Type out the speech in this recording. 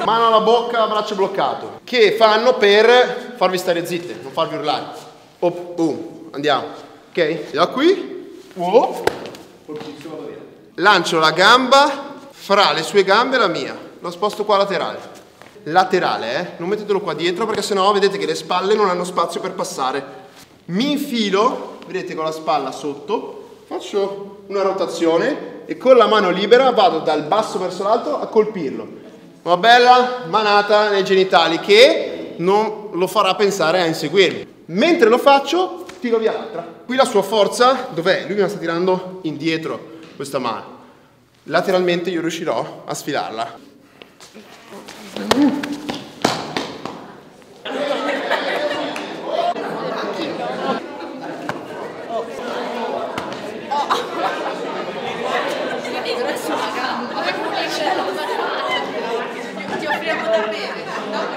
mano alla bocca, braccio bloccato, che fanno per farvi stare zitte, non farvi urlare. Andiamo. Ok? Da qui. Lancio la gamba fra le sue gambe e la mia. Lo sposto qua laterale. Laterale, non mettetelo qua dietro perché sennò vedete che le spalle non hanno spazio per passare. Mi infilo, vedete, con la spalla sotto, faccio una rotazione e con la mano libera vado dal basso verso l'alto a colpirlo. Una bella manata nei genitali che non lo farà pensare a inseguirmi. Mentre lo faccio, tiro via l'altra. Qui la sua forza, dov'è? Lui mi sta tirando indietro questa mano. Lateralmente io riuscirò a sfilarla. Ti offriamo da bere.